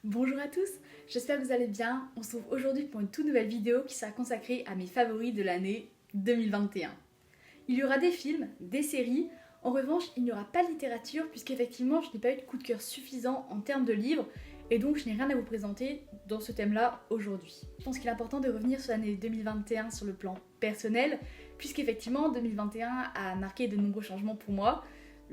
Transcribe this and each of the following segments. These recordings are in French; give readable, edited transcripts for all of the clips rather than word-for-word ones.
Bonjour à tous, j'espère que vous allez bien. On se retrouve aujourd'hui pour une toute nouvelle vidéo qui sera consacrée à mes favoris de l'année 2021. Il y aura des films, des séries, en revanche il n'y aura pas de littérature puisqu'effectivement je n'ai pas eu de coup de cœur suffisant en termes de livres et donc je n'ai rien à vous présenter dans ce thème-là aujourd'hui. Je pense qu'il est important de revenir sur l'année 2021 sur le plan personnel puisqu'effectivement 2021 a marqué de nombreux changements pour moi.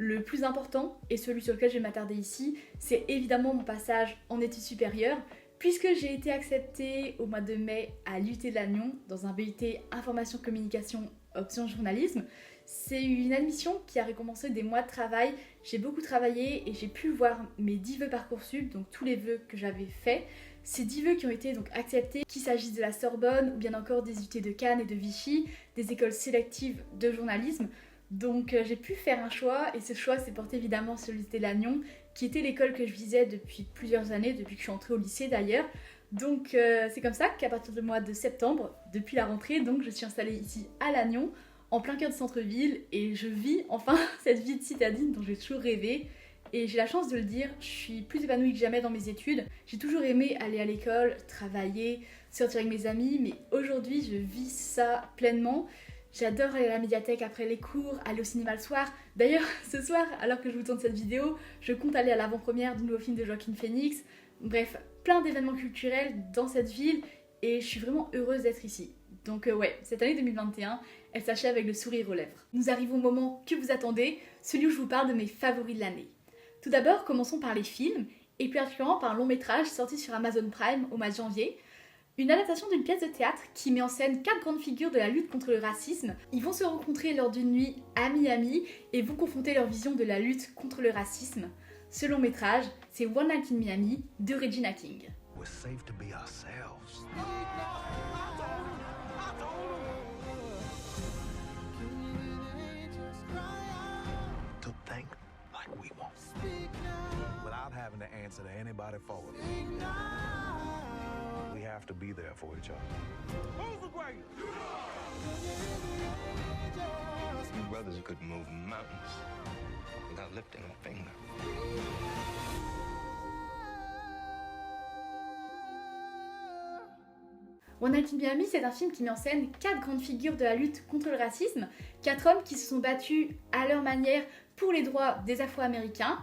Le plus important, et celui sur lequel je vais m'attarder ici, c'est évidemment mon passage en études supérieures, puisque j'ai été acceptée au mois de mai à l'UT de Lannion dans un BUT Information Communication option journalisme. C'est une admission qui a récompensé des mois de travail. J'ai beaucoup travaillé et j'ai pu voir mes 10 vœux Parcoursup, donc tous les vœux que j'avais faits. Ces 10 vœux qui ont été donc acceptés, qu'il s'agisse de la Sorbonne ou bien encore des UT de Cannes et de Vichy, des écoles sélectives de journalisme. Donc j'ai pu faire un choix et ce choix s'est porté évidemment sur l'UT de Lannion qui était l'école que je visais depuis plusieurs années, depuis que je suis entrée au lycée d'ailleurs. Donc c'est comme ça qu'à partir du mois de septembre, depuis la rentrée, donc je suis installée ici à Lannion, en plein cœur de centre-ville et je vis enfin cette vie de citadine dont j'ai toujours rêvé. Et j'ai la chance de le dire, je suis plus épanouie que jamais dans mes études. J'ai toujours aimé aller à l'école, travailler, sortir avec mes amis, mais aujourd'hui je vis ça pleinement. J'adore aller à la médiathèque après les cours, aller au cinéma le soir. D'ailleurs, ce soir, alors que je vous tourne cette vidéo, je compte aller à l'avant-première du nouveau film de Joaquin Phoenix. Bref, plein d'événements culturels dans cette ville et je suis vraiment heureuse d'être ici. Donc ouais, cette année 2021, elle s'achève avec le sourire aux lèvres. Nous arrivons au moment que vous attendez, celui où je vous parle de mes favoris de l'année. Tout d'abord, commençons par les films, et plus particulièrement par un long métrage sorti sur Amazon Prime au mois de janvier. Une adaptation d'une pièce de théâtre qui met en scène 4 grandes figures de la lutte contre le racisme. Ils vont se rencontrer lors d'une nuit à Miami et vont confronter leur vision de la lutte contre le racisme. Ce long métrage, c'est One Night in Miami de Regina King. We're safe to be ourselves. To think like we want. Without having to answer to anybody for it. We have to be there for each other. Who's the greatest? You brothers could move mountains without lifting a finger. One Night in Miami, c'est un film qui met en scène 4 grandes figures de la lutte contre le racisme, 4 hommes qui se sont battus à leur manière pour les droits des Afro-Américains,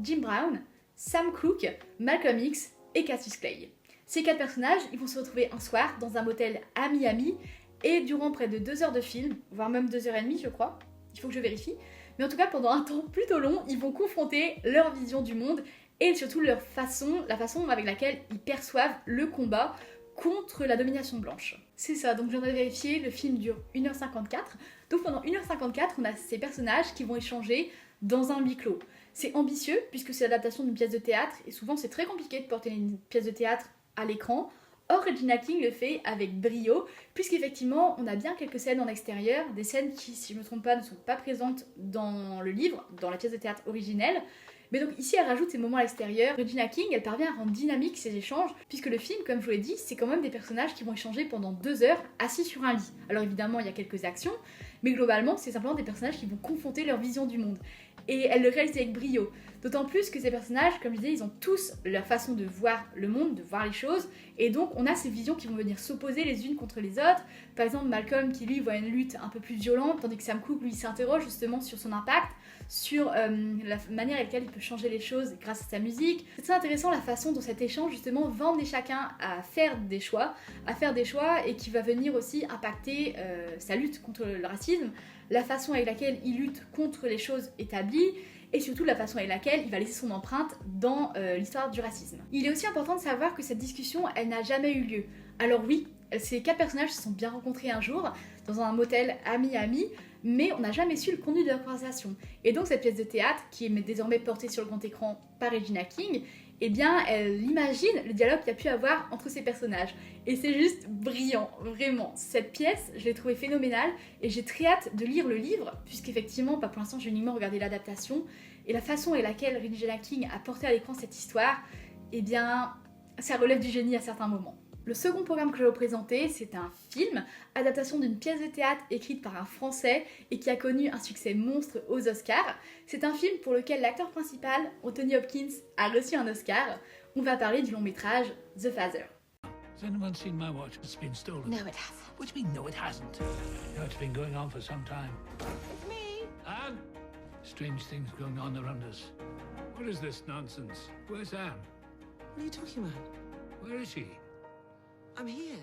Jim Brown, Sam Cooke, Malcolm X et Cassius Clay. Ces 4 personnages, ils vont se retrouver un soir dans un motel à Miami et durant près de 2 heures de film, voire même 2h30 je crois, il faut que je vérifie, mais en tout cas pendant un temps plutôt long, ils vont confronter leur vision du monde et surtout la façon avec laquelle ils perçoivent le combat contre la domination blanche. C'est ça, donc je viens de vérifier, le film dure 1h54, donc pendant 1h54 on a ces personnages qui vont échanger dans un huis clos. C'est ambitieux puisque c'est l'adaptation d'une pièce de théâtre et souvent c'est très compliqué de porter une pièce de théâtre à l'écran. Or Regina King le fait avec brio puisqu'effectivement on a bien quelques scènes en extérieur, des scènes qui si je ne me trompe pas ne sont pas présentes dans le livre, dans la pièce de théâtre originelle. Mais donc ici elle rajoute ces moments à l'extérieur. Regina King elle parvient à rendre dynamique ces échanges puisque le film comme je vous l'ai dit c'est quand même des personnages qui vont échanger pendant 2 heures assis sur un lit. Alors évidemment il y a quelques actions mais globalement c'est simplement des personnages qui vont confronter leur vision du monde. Et elle le réalise avec brio. D'autant plus que ces personnages, comme je disais, ils ont tous leur façon de voir le monde, de voir les choses, et donc on a ces visions qui vont venir s'opposer les unes contre les autres. Par exemple, Malcolm qui lui voit une lutte un peu plus violente, tandis que Sam Cooke lui s'interroge justement sur son impact, sur la manière avec laquelle il peut changer les choses grâce à sa musique. C'est très intéressant la façon dont cet échange justement va emmener chacun à faire des choix et qui va venir aussi impacter sa lutte contre le racisme, la façon avec laquelle il lutte contre les choses établies et surtout la façon avec laquelle il va laisser son empreinte dans l'histoire du racisme. Il est aussi important de savoir que cette discussion, elle n'a jamais eu lieu. Alors oui, ces 4 personnages se sont bien rencontrés un jour dans un motel à Miami, mais on n'a jamais su le contenu de leur conversation. Et donc cette pièce de théâtre, qui est désormais portée sur le grand écran par Regina King, eh bien elle imagine le dialogue qu'il y a pu avoir entre ces personnages. Et c'est juste brillant, vraiment. Cette pièce, je l'ai trouvée phénoménale et j'ai très hâte de lire le livre, puisqu'effectivement, pour l'instant j'ai uniquement regardé l'adaptation, et la façon avec laquelle Regina King a porté à l'écran cette histoire, eh bien ça relève du génie à certains moments. Le second programme que je vais vous présenter, c'est un film, adaptation d'une pièce de théâtre écrite par un Français et qui a connu un succès monstre aux Oscars. C'est un film pour lequel l'acteur principal, Anthony Hopkins, a reçu un Oscar. on va parler du long métrage The Father. Has anyone seen my watch? It's been stolen. No, it hasn't. What do you mean, no, it hasn't? No, it's been going on for some time. It's me. Anne? Strange things going on around us. What is this nonsense? Where's Anne? What are you talking about? Where is she? I'm here.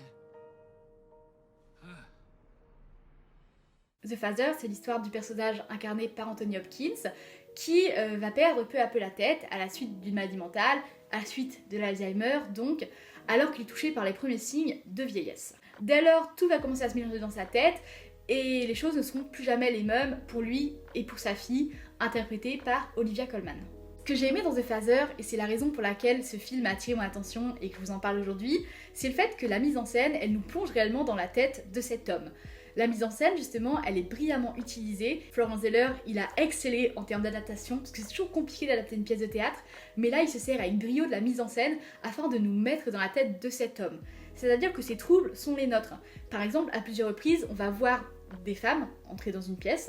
The Father, c'est l'histoire du personnage incarné par Anthony Hopkins qui va perdre peu à peu la tête à la suite d'une maladie mentale, à la suite de l'Alzheimer donc, alors qu'il est touché par les premiers signes de vieillesse. Dès lors, tout va commencer à se mélanger dans sa tête et les choses ne seront plus jamais les mêmes pour lui et pour sa fille, interprétée par Olivia Colman. Ce que j'ai aimé dans The Father, et c'est la raison pour laquelle ce film a attiré mon attention et que je vous en parle aujourd'hui, c'est le fait que la mise en scène, elle nous plonge réellement dans la tête de cet homme. La mise en scène, justement, elle est brillamment utilisée. Florence Zeller, il a excellé en termes d'adaptation, parce que c'est toujours compliqué d'adapter une pièce de théâtre, mais là, il se sert avec brio de la mise en scène afin de nous mettre dans la tête de cet homme. C'est-à-dire que ses troubles sont les nôtres. Par exemple, à plusieurs reprises, on va voir des femmes entrer dans une pièce,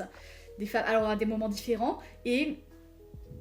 des femmes, alors à des moments différents, et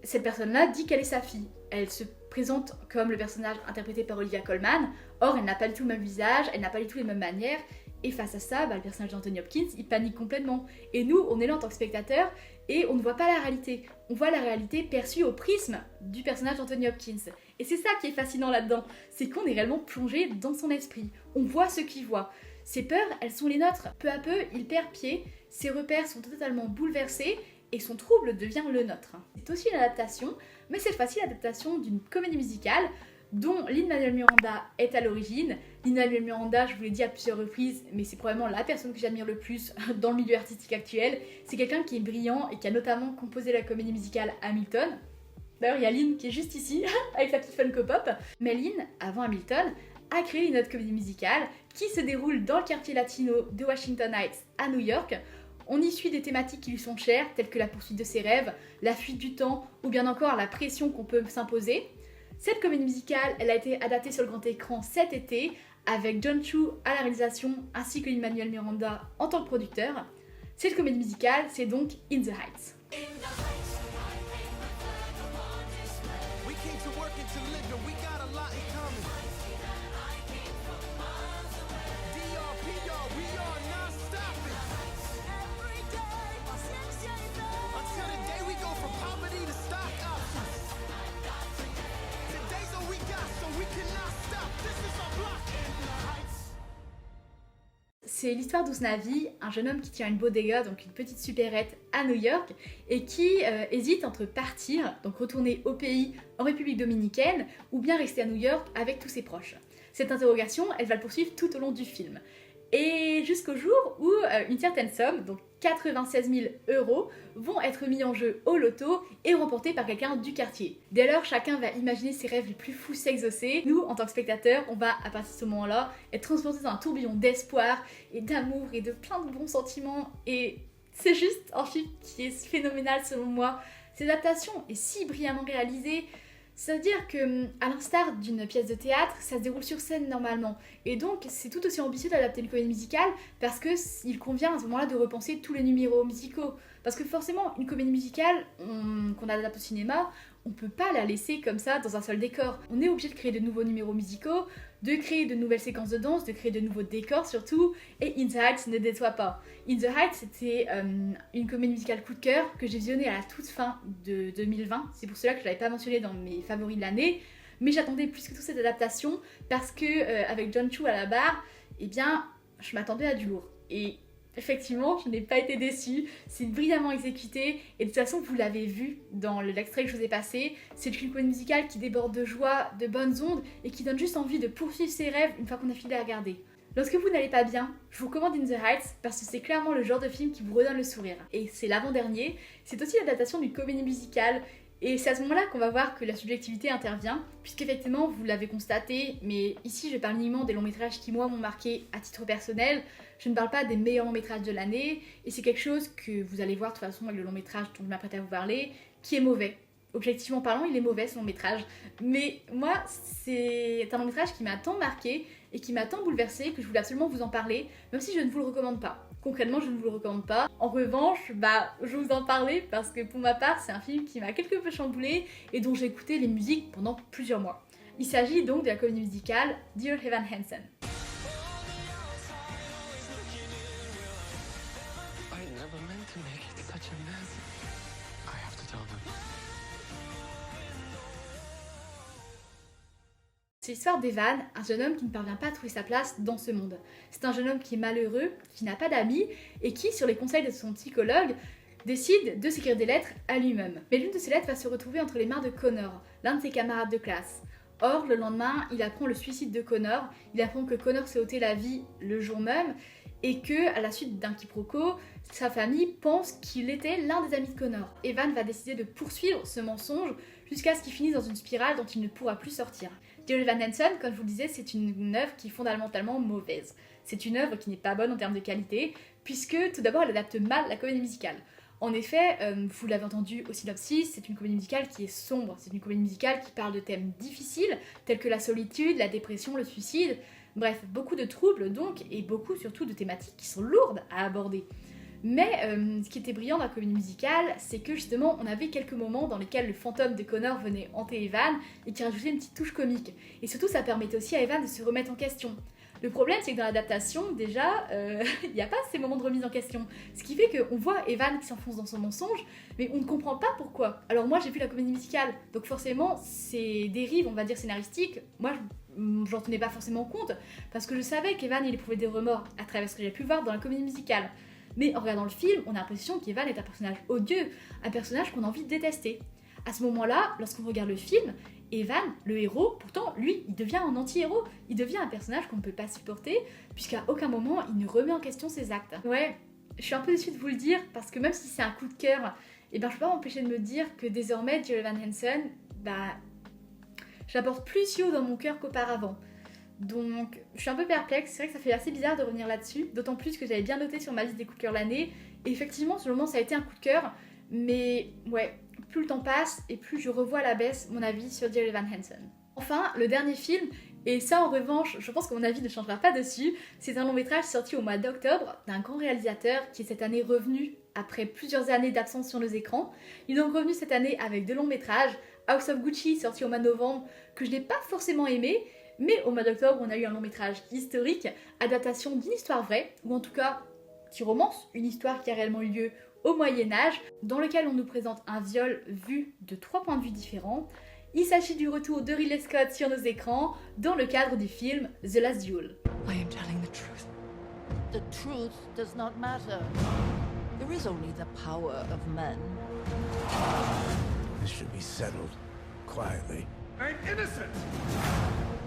cette personne-là dit qu'elle est sa fille. Elle se présente comme le personnage interprété par Olivia Colman, or elle n'a pas du tout le même visage, elle n'a pas du tout les mêmes manières, et face à ça, le personnage d'Anthony Hopkins, il panique complètement. Et nous, on est là en tant que spectateur, et on ne voit pas la réalité. On voit la réalité perçue au prisme du personnage d'Anthony Hopkins. Et c'est ça qui est fascinant là-dedans, c'est qu'on est réellement plongé dans son esprit. On voit ce qu'il voit. Ses peurs, elles sont les nôtres. Peu à peu, il perd pied, ses repères sont totalement bouleversés, et son trouble devient le nôtre. C'est aussi une adaptation, mais cette fois-ci l'adaptation d'une comédie musicale dont Lin-Manuel Miranda est à l'origine. Lin-Manuel Miranda, je vous l'ai dit à plusieurs reprises, mais c'est probablement la personne que j'admire le plus dans le milieu artistique actuel. C'est quelqu'un qui est brillant et qui a notamment composé la comédie musicale Hamilton. D'ailleurs, il y a Lin qui est juste ici, avec sa petite Funko Pop. Mais Lin, avant Hamilton, a créé une autre comédie musicale qui se déroule dans le quartier latino de Washington Heights à New York. On y suit des thématiques qui lui sont chères, telles que la poursuite de ses rêves, la fuite du temps, ou bien encore la pression qu'on peut s'imposer. Cette comédie musicale, elle a été adaptée sur le grand écran cet été, avec John Chu à la réalisation, ainsi que Lin-Manuel Miranda en tant que producteur. Cette comédie musicale, c'est donc In the Heights. We came to work and to live, and we got a lot in common. DRPR, we are not stopping. Every day, until the day we go from poverty to stock options. Today's all we got, so we cannot stop. This is our block. In the Heights. C'est l'histoire d'Ousnavi, un jeune homme qui tient une bodega, donc une petite supérette à New York, et qui hésite entre partir, donc retourner au pays, en République dominicaine, ou bien rester à New York avec tous ses proches. Cette interrogation, elle va le poursuivre tout au long du film. Et jusqu'au jour où une certaine somme, donc 96 000 €, vont être mis en jeu au loto et remportés par quelqu'un du quartier. Dès lors, chacun va imaginer ses rêves les plus fous s'exaucer. Nous, en tant que spectateurs, on va, à partir de ce moment-là, être transportés dans un tourbillon d'espoir et d'amour et de plein de bons sentiments. Et c'est juste un film qui est phénoménal selon moi. Cette adaptation est si brillamment réalisée. C'est-à-dire que, à l'instar d'une pièce de théâtre, ça se déroule sur scène normalement. Et donc, c'est tout aussi ambitieux d'adapter une comédie musicale parce qu'il convient à ce moment-là de repenser tous les numéros musicaux. Parce que forcément, une comédie musicale qu'on adapte au cinéma, on peut pas la laisser comme ça dans un seul décor. On est obligé de créer de nouveaux numéros musicaux, de créer de nouvelles séquences de danse, de créer de nouveaux décors surtout, et In the Heights ne déçoit pas. In the Heights, c'était une comédie musicale coup de cœur que j'ai visionnée à la toute fin de 2020, c'est pour cela que je l'avais pas mentionné dans mes favoris de l'année, mais j'attendais plus que tout cette adaptation, parce que avec John Chu à la barre, eh bien, je m'attendais à du lourd. Et effectivement, je n'ai pas été déçue, c'est brillamment exécuté, et de toute façon, vous l'avez vu dans l'extrait que je vous ai passé, c'est une comédie musicale qui déborde de joie, de bonnes ondes, et qui donne juste envie de poursuivre ses rêves une fois qu'on a fini à regarder. Lorsque vous n'allez pas bien, je vous recommande In the Heights, parce que c'est clairement le genre de film qui vous redonne le sourire. Et c'est l'avant-dernier, c'est aussi l'adaptation d'une comédie musicale, et c'est à ce moment-là qu'on va voir que la subjectivité intervient, puisqu'effectivement, vous l'avez constaté, mais ici je parle uniquement des longs métrages qui moi m'ont marqué à titre personnel, je ne parle pas des meilleurs longs métrages de l'année, et c'est quelque chose que vous allez voir de toute façon avec le long métrage dont je m'apprête à vous parler, qui est mauvais. Objectivement parlant, il est mauvais ce long métrage, mais moi c'est un long métrage qui m'a tant marqué et qui m'a tant bouleversée que je voulais absolument vous en parler, même si je ne vous le recommande pas. Concrètement, je ne vous le recommande pas. En revanche, je vous en parlais parce que pour ma part, c'est un film qui m'a quelque peu chamboulée et dont j'ai écouté les musiques pendant plusieurs mois. Il s'agit donc de la comédie musicale Dear Evan Hansen. I never meant to make it such a mess. I have to tell them. C'est l'histoire d'Evan, un jeune homme qui ne parvient pas à trouver sa place dans ce monde. C'est un jeune homme qui est malheureux, qui n'a pas d'amis et qui, sur les conseils de son psychologue, décide de s'écrire des lettres à lui-même. Mais l'une de ces lettres va se retrouver entre les mains de Connor, l'un de ses camarades de classe. Or, le lendemain, il apprend le suicide de Connor, il apprend que Connor s'est ôté la vie le jour même et que, à la suite d'un quiproquo, sa famille pense qu'il était l'un des amis de Connor. Evan va décider de poursuivre ce mensonge jusqu'à ce qu'il finisse dans une spirale dont il ne pourra plus sortir. Dear Evan Hansen, comme je vous le disais, c'est une œuvre qui est fondamentalement mauvaise. C'est une œuvre qui n'est pas bonne en termes de qualité, puisque tout d'abord elle adapte mal la comédie musicale. En effet, vous l'avez entendu au synopsis, c'est une comédie musicale qui est sombre, c'est une comédie musicale qui parle de thèmes difficiles, tels que la solitude, la dépression, le suicide, bref, beaucoup de troubles donc, et beaucoup surtout de thématiques qui sont lourdes à aborder. Mais ce qui était brillant dans la comédie musicale, c'est que justement on avait quelques moments dans lesquels le fantôme de Connor venait hanter Evan et qui rajoutait une petite touche comique. Et surtout ça permettait aussi à Evan de se remettre en question. Le problème c'est que dans l'adaptation, déjà, il n'y a pas ces moments de remise en question. Ce qui fait qu'on voit Evan qui s'enfonce dans son mensonge, mais on ne comprend pas pourquoi. Alors moi j'ai vu la comédie musicale, donc forcément ces dérives, on va dire scénaristiques, moi j'en tenais pas forcément compte, parce que je savais qu'Evan il éprouvait des remords à travers ce que j'ai pu voir dans la comédie musicale. Mais en regardant le film, on a l'impression qu'Evan est un personnage odieux, un personnage qu'on a envie de détester. À ce moment-là, lorsqu'on regarde le film, Evan, le héros, pourtant, lui, il devient un anti-héros. Il devient un personnage qu'on ne peut pas supporter, puisqu'à aucun moment, il ne remet en question ses actes. Ouais, je suis un peu déçue de vous le dire, parce que même si c'est un coup de cœur, je peux pas m'empêcher de me dire que désormais, Dear Evan Hansen, j'apporte plus Yo dans mon cœur qu'auparavant. Donc, je suis un peu perplexe, c'est vrai que ça fait assez bizarre de revenir là-dessus, d'autant plus que j'avais bien noté sur ma liste des coups de cœur l'année, et effectivement, sur le moment, ça a été un coup de cœur, mais ouais, plus le temps passe, et plus je revois à la baisse mon avis sur Dear Evan Hansen. Enfin, le dernier film, et ça en revanche, je pense que mon avis ne changera pas dessus, c'est un long métrage sorti au mois d'octobre d'un grand réalisateur qui est cette année revenu après plusieurs années d'absence sur nos écrans. Il est donc revenu cette année avec 2 longs métrages, House of Gucci sorti au mois de novembre, que je n'ai pas forcément aimé, mais au mois d'octobre, on a eu un long métrage historique, adaptation d'une histoire vraie, ou en tout cas qui romance une histoire qui a réellement eu lieu au Moyen-Âge, dans lequel on nous présente un viol vu de 3 points de vue différents. Il s'agit du retour de Ridley Scott sur nos écrans dans le cadre du film The Last Duel. I am telling the truth. The truth does not matter. There is only the power of men. This should be settled quietly. I'm innocent!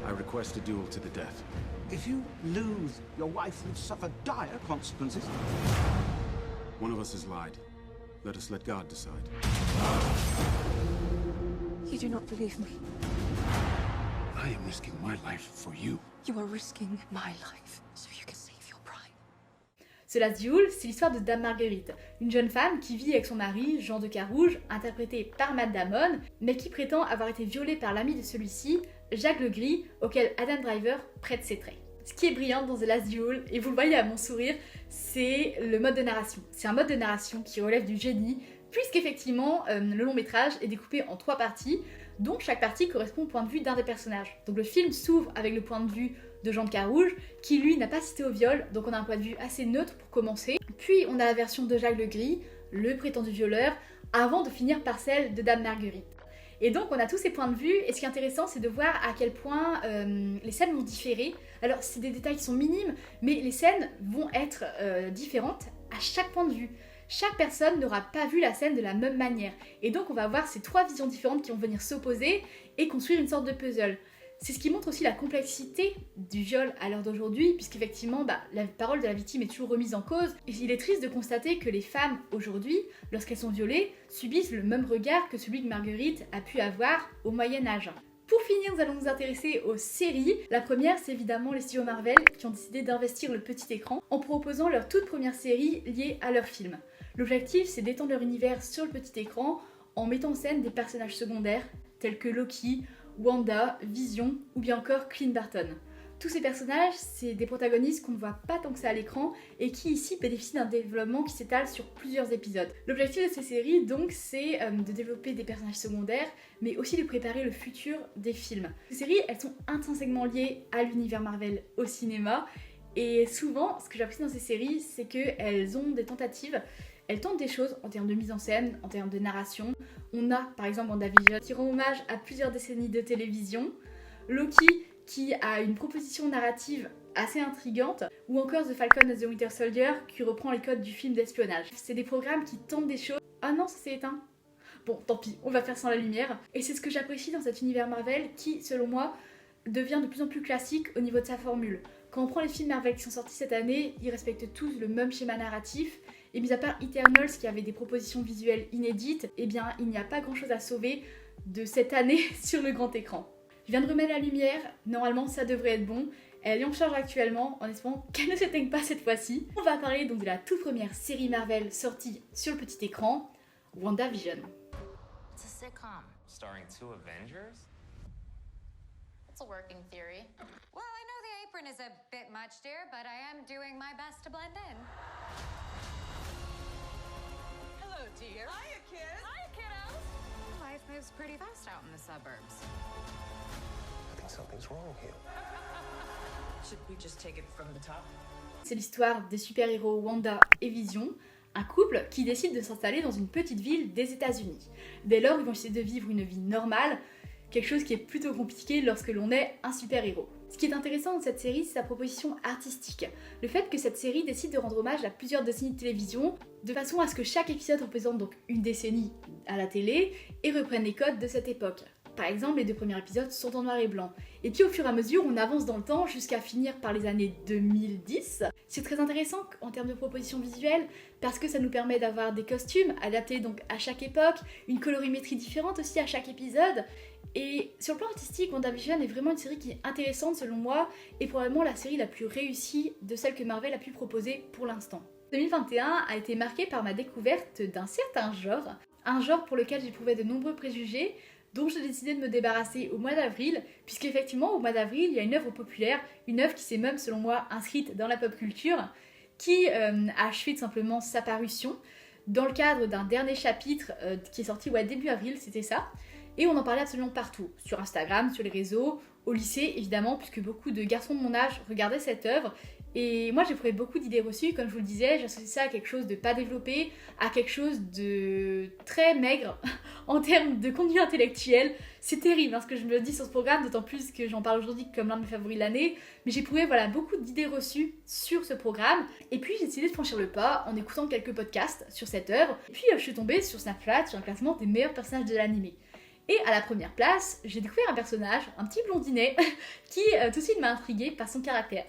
I request a duel to the death. If you lose, your wife will suffer dire consequences. One of us has lied. Let us let God decide. You do not believe me. I am risking my life for you. You are risking my life so you can save your pride. The Last Duel, c'est l'histoire de Dame Marguerite, une jeune femme qui vit avec son mari, Jean de Carouge, interprété par Matt Damon, mais qui prétend avoir été violée par l'ami de celui-ci, Jacques Legris, auquel Adam Driver prête ses traits. Ce qui est brillant dans The Last Duel, et vous le voyez à mon sourire, c'est le mode de narration. C'est un mode de narration qui relève du génie, puisqu'effectivement, le long métrage est découpé en 3 parties, dont chaque partie correspond au point de vue d'un des personnages. Donc le film s'ouvre avec le point de vue de Jean de Carouge, qui lui n'a pas cité au viol, donc on a un point de vue assez neutre pour commencer. Puis on a la version de Jacques Legris, le prétendu violeur, avant de finir par celle de Dame Marguerite. Et donc on a tous ces points de vue, et ce qui est intéressant c'est de voir à quel point les scènes vont différer. Alors c'est des détails qui sont minimes, mais les scènes vont être différentes à chaque point de vue. Chaque personne n'aura pas vu la scène de la même manière. Et donc on va avoir ces 3 visions différentes qui vont venir s'opposer et construire une sorte de puzzle. C'est ce qui montre aussi la complexité du viol à l'heure d'aujourd'hui, puisqu'effectivement, la parole de la victime est toujours remise en cause. Et il est triste de constater que les femmes, aujourd'hui, lorsqu'elles sont violées, subissent le même regard que celui que Marguerite a pu avoir au Moyen-Âge. Pour finir, nous allons nous intéresser aux séries. La première, c'est évidemment les studios Marvel, qui ont décidé d'investir le petit écran en proposant leur toute première série liée à leur film. L'objectif, c'est d'étendre leur univers sur le petit écran en mettant en scène des personnages secondaires, tels que Loki, Wanda, Vision ou bien encore Clint Barton. Tous ces personnages, c'est des protagonistes qu'on ne voit pas tant que ça à l'écran et qui ici bénéficient d'un développement qui s'étale sur plusieurs épisodes. L'objectif de ces séries donc c'est de développer des personnages secondaires mais aussi de préparer le futur des films. Ces séries elles sont intrinsèquement liées à l'univers Marvel au cinéma et souvent ce que j'apprécie dans ces séries c'est qu'elles ont des tentatives, elles tentent des choses en termes de mise en scène, en termes de narration. On a par exemple WandaVision qui rend hommage à plusieurs décennies de télévision, Loki qui a une proposition narrative assez intrigante, ou encore The Falcon and the Winter Soldier qui reprend les codes du film d'espionnage. C'est des programmes qui tentent des choses... Ah non, ça s'est éteint. Bon, tant pis, on va faire sans la lumière. Et c'est ce que j'apprécie dans cet univers Marvel qui, selon moi, devient de plus en plus classique au niveau de sa formule. Quand on prend les films Marvel qui sont sortis cette année, ils respectent tous le même schéma narratif, et mis à part Eternals qui avait des propositions visuelles inédites, eh bien il n'y a pas grand chose à sauver de cette année sur le grand écran. Je viens de remettre la lumière, normalement ça devrait être bon. Elle est en charge actuellement, en espérant qu'elle ne s'éteigne pas cette fois-ci. On va parler donc de la toute première série Marvel sortie sur le petit écran, WandaVision. It's a sitcom. Starring 2 Avengers? It's a working theory. Well, I know the apron is a bit much, dear, but I am doing my best to blend in. Hello, dear. Hiya, kids. Hi, kiddos. Life moves pretty fast out in the suburbs. I think something's wrong here. Should we just take it from the top? C'est l'histoire des super-héros Wanda et Vision, un couple qui décide de s'installer dans une petite ville des États-Unis. Dès lors, ils vont essayer de vivre une vie normale, quelque chose qui est plutôt compliqué lorsque l'on est un super-héros. Ce qui est intéressant dans cette série, c'est sa proposition artistique. Le fait que cette série décide de rendre hommage à plusieurs décennies de télévision, de façon à ce que chaque épisode représente donc une décennie à la télé et reprenne les codes de cette époque. Par exemple, les 2 premiers épisodes sont en noir et blanc. Et puis au fur et à mesure, on avance dans le temps jusqu'à finir par les années 2010. C'est très intéressant en termes de proposition visuelle parce que ça nous permet d'avoir des costumes adaptés donc à chaque époque, une colorimétrie différente aussi à chaque épisode. Et sur le plan artistique, WandaVision est vraiment une série qui est intéressante selon moi et probablement la série la plus réussie de celle que Marvel a pu proposer pour l'instant. 2021 a été marqué par ma découverte d'un certain genre, un genre pour lequel j'éprouvais de nombreux préjugés, dont j'ai décidé de me débarrasser au mois d'avril, puisqu'effectivement au mois d'avril il y a une œuvre populaire, une œuvre qui s'est même selon moi inscrite dans la pop culture, qui a achevé tout simplement sa parution dans le cadre d'un dernier chapitre qui est sorti début avril, c'était ça, et on en parlait absolument partout, sur Instagram, sur les réseaux, au lycée évidemment, puisque beaucoup de garçons de mon âge regardaient cette œuvre. Et moi j'ai trouvé beaucoup d'idées reçues, comme je vous le disais, j'associe ça à quelque chose de pas développé, à quelque chose de très maigre en termes de contenu intellectuel. C'est terrible ce que je me dis sur ce programme, d'autant plus que j'en parle aujourd'hui comme l'un de mes favoris de l'année, mais j'ai trouvé beaucoup d'idées reçues sur ce programme. Et puis j'ai décidé de franchir le pas en écoutant quelques podcasts sur cette œuvre, et puis je suis tombée sur Snapchat sur un classement des meilleurs personnages de l'animé. Et à la première place, j'ai découvert un personnage, un petit blondinet, qui tout de suite m'a intriguée par son caractère.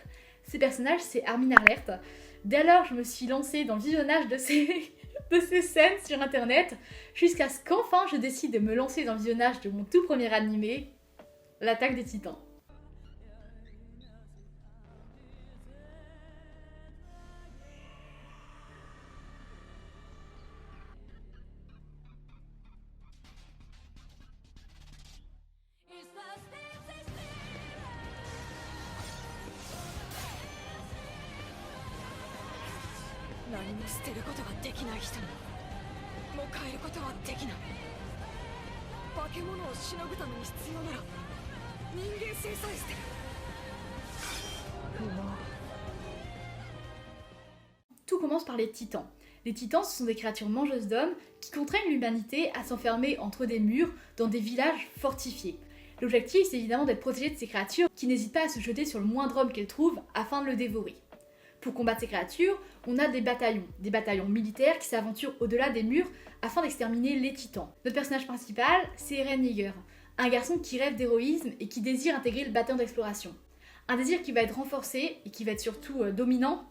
Ce personnage, c'est Armin Arlert. Dès lors, je me suis lancée dans le visionnage de ces scènes sur internet, jusqu'à ce qu'enfin je décide de me lancer dans le visionnage de mon tout premier animé, L'Attaque des Titans. Tout commence par les titans. Les titans, ce sont des créatures mangeuses d'hommes qui contraignent l'humanité à s'enfermer entre des murs dans des villages fortifiés. L'objectif, c'est évidemment d'être protégé de ces créatures qui n'hésitent pas à se jeter sur le moindre homme qu'elles trouvent afin de le dévorer. Pour combattre ces créatures, on a des bataillons militaires qui s'aventurent au-delà des murs afin d'exterminer les titans. Notre personnage principal, c'est Eren Yeager, un garçon qui rêve d'héroïsme et qui désire intégrer le bataillon d'exploration. Un désir qui va être renforcé et qui va être surtout dominant,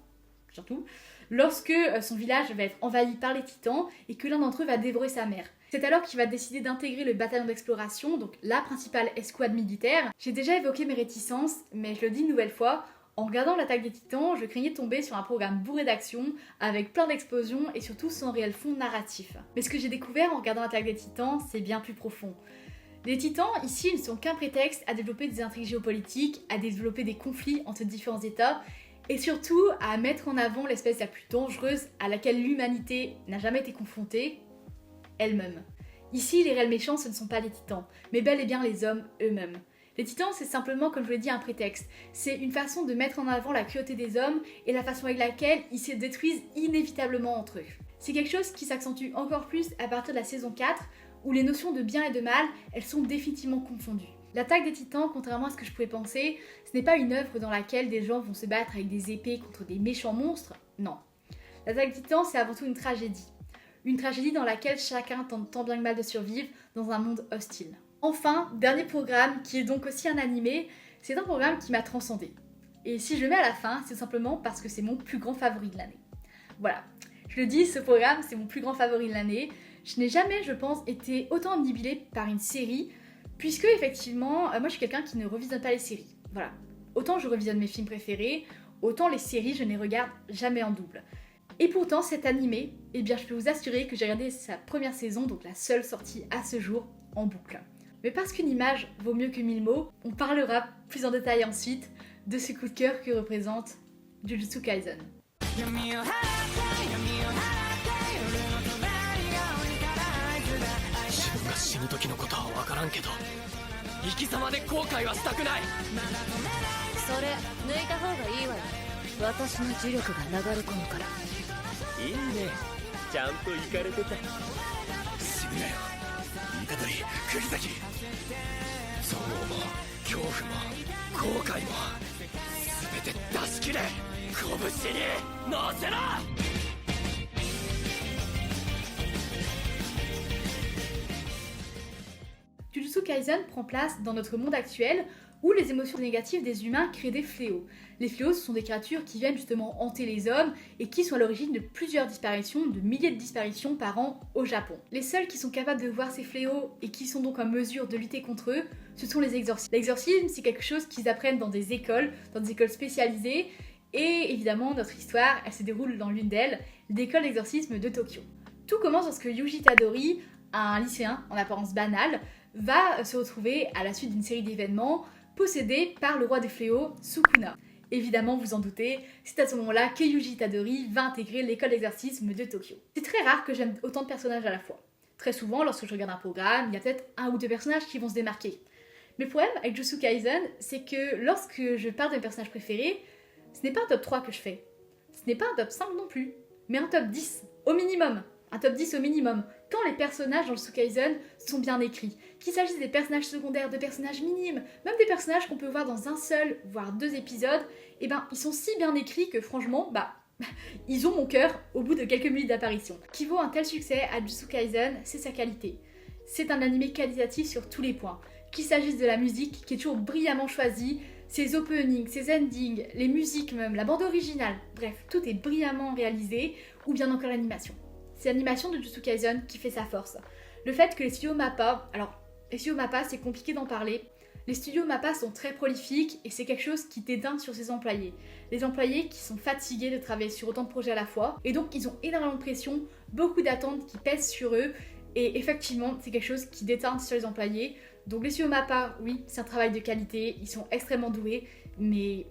lorsque son village va être envahi par les titans et que l'un d'entre eux va dévorer sa mère. C'est alors qu'il va décider d'intégrer le bataillon d'exploration, donc la principale escouade militaire. J'ai déjà évoqué mes réticences, mais je le dis une nouvelle fois, en regardant l'Attaque des Titans, je craignais de tomber sur un programme bourré d'action, avec plein d'explosions et surtout sans réel fond narratif. Mais ce que j'ai découvert en regardant l'Attaque des Titans, c'est bien plus profond. Les titans, ici, ne sont qu'un prétexte à développer des intrigues géopolitiques, à développer des conflits entre différents États, et surtout à mettre en avant l'espèce la plus dangereuse à laquelle l'humanité n'a jamais été confrontée, elle-même. Ici, les réels méchants, ce ne sont pas les titans, mais bel et bien les hommes eux-mêmes. Les titans, c'est simplement, comme je l'ai dit, un prétexte. C'est une façon de mettre en avant la cruauté des hommes et la façon avec laquelle ils se détruisent inévitablement entre eux. C'est quelque chose qui s'accentue encore plus à partir de la saison 4, où les notions de bien et de mal, elles sont définitivement confondues. L'attaque des titans, contrairement à ce que je pouvais penser, ce n'est pas une œuvre dans laquelle des gens vont se battre avec des épées contre des méchants monstres, non. L'attaque des titans, c'est avant tout une tragédie. Une tragédie dans laquelle chacun tente tant bien que mal de survivre dans un monde hostile. Enfin, dernier programme, qui est donc aussi un animé, c'est un programme qui m'a transcendé. Et si je le mets à la fin, c'est simplement parce que c'est mon plus grand favori de l'année. Voilà, je le dis, ce programme, c'est mon plus grand favori de l'année. Je n'ai jamais, je pense, été autant omnibulée par une série, puisque effectivement, moi je suis quelqu'un qui ne revisionne pas les séries. Voilà, autant je revisionne mes films préférés, autant les séries, je ne les regarde jamais en double. Et pourtant, cet animé, eh bien je peux vous assurer que j'ai regardé sa première saison, donc la seule sortie à ce jour, en boucle. Mais parce qu'une image vaut mieux que 1000 mots, on parlera plus en détail ensuite de ce coup de cœur que représente Jujutsu Kaisen. 死ぬ時のことは分からんけど生き様で後悔はしたくないそれ抜いた方がいいわよ。私の呪力が流れ込むから。いいねちゃんとイカれてた死ぬなよ虎杖釘崎憎悪も恐怖も後悔も全て出し切れ拳に乗せろJujutsu Kaisen prend place dans notre monde actuel où les émotions négatives des humains créent des fléaux. Les fléaux, ce sont des créatures qui viennent justement hanter les hommes et qui sont à l'origine de plusieurs disparitions, de milliers de disparitions par an au Japon. Les seuls qui sont capables de voir ces fléaux et qui sont donc en mesure de lutter contre eux, ce sont les exorcismes. L'exorcisme, c'est quelque chose qu'ils apprennent dans des écoles spécialisées, et évidemment, notre histoire, elle se déroule dans l'une d'elles, l'école d'exorcisme de Tokyo. Tout commence lorsque Yuji Tadori, un lycéen en apparence banal, va se retrouver à la suite d'une série d'événements possédé par le roi des fléaux, Sukuna. Évidemment, vous en doutez, c'est à ce moment-là que Yuji Tadori va intégrer l'école d'exorcisme de Tokyo. C'est très rare que j'aime autant de personnages à la fois. Très souvent, lorsque je regarde un programme, il y a peut-être un ou deux personnages qui vont se démarquer. Mais le problème avec Jujutsu Kaisen, c'est que lorsque je parle de mes personnages préférés, ce n'est pas un top 3 que je fais. Ce n'est pas un top 5 non plus, mais un top 10 au minimum. Un top 10 au minimum, quand les personnages dans Jujutsu Kaisen sont bien écrits. Qu'il s'agisse des personnages secondaires, de personnages minimes, même des personnages qu'on peut voir dans un seul, voire 2 épisodes, et ben ils sont si bien écrits que franchement, ils ont mon cœur au bout de quelques minutes d'apparition. Ce qui vaut un tel succès à Jujutsu Kaisen, c'est sa qualité. C'est un animé qualitatif sur tous les points. Qu'il s'agisse de la musique, qui est toujours brillamment choisie, ses openings, ses endings, les musiques même, la bande originale, bref, tout est brillamment réalisé, ou bien encore l'animation. C'est l'animation de Jujutsu Kaisen qui fait sa force. Le fait que les studios MAPPA, alors les studios MAPPA c'est compliqué d'en parler, les studios MAPPA sont très prolifiques et c'est quelque chose qui déteint sur ses employés. Les employés qui sont fatigués de travailler sur autant de projets à la fois et donc ils ont énormément de pression, beaucoup d'attentes qui pèsent sur eux et effectivement c'est quelque chose qui déteint sur les employés. Donc les studios MAPPA, oui, c'est un travail de qualité, ils sont extrêmement doués, mais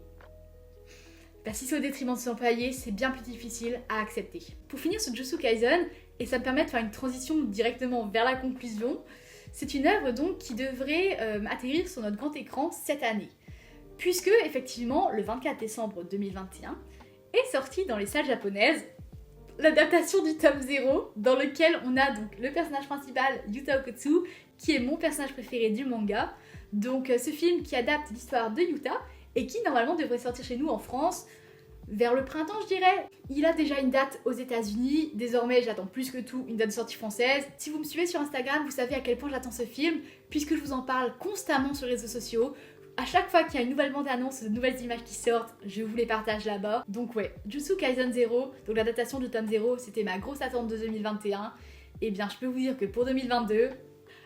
si c'est au détriment de ses employés, c'est bien plus difficile à accepter. Pour finir sur Jujutsu Kaisen, et ça me permet de faire une transition directement vers la conclusion, c'est une œuvre donc qui devrait atterrir sur notre grand écran cette année. Puisque, effectivement, le 24 décembre 2021, est sortie dans les salles japonaises l'adaptation du tome 0, dans lequel on a donc le personnage principal, Yuta Okkotsu, qui est mon personnage préféré du manga. Donc ce film qui adapte l'histoire de Yuta, et qui normalement devrait sortir chez nous en France vers le printemps, je dirais. Il a déjà une date aux États-Unis. Désormais, j'attends plus que tout une date de sortie française. Si vous me suivez sur Instagram, vous savez à quel point j'attends ce film, puisque je vous en parle constamment sur les réseaux sociaux. À chaque fois qu'il y a une nouvelle bande-annonce, de nouvelles images qui sortent, je vous les partage là-bas. Donc ouais, Jujutsu Kaisen 0, donc l'adaptation du tome 0, c'était ma grosse attente de 2021. Et bien, je peux vous dire que pour 2022,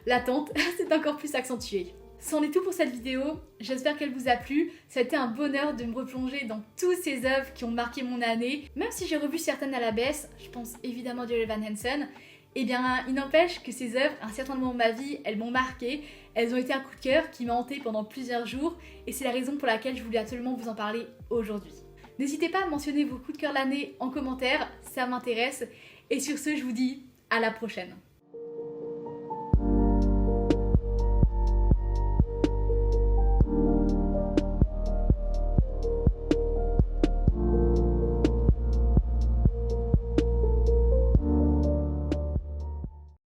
l'attente s'est encore plus accentuée. C'en est tout pour cette vidéo, j'espère qu'elle vous a plu. Ça a été un bonheur de me replonger dans toutes ces œuvres qui ont marqué mon année. Même si j'ai revu certaines à la baisse, je pense évidemment à Dear Evan Hansen. Eh bien, il n'empêche que ces œuvres, à un certain moment de ma vie, elles m'ont marqué, elles ont été un coup de cœur qui m'a hanté pendant plusieurs jours, et c'est la raison pour laquelle je voulais absolument vous en parler aujourd'hui. N'hésitez pas à mentionner vos coups de cœur de l'année en commentaire, ça m'intéresse, et sur ce, je vous dis à la prochaine.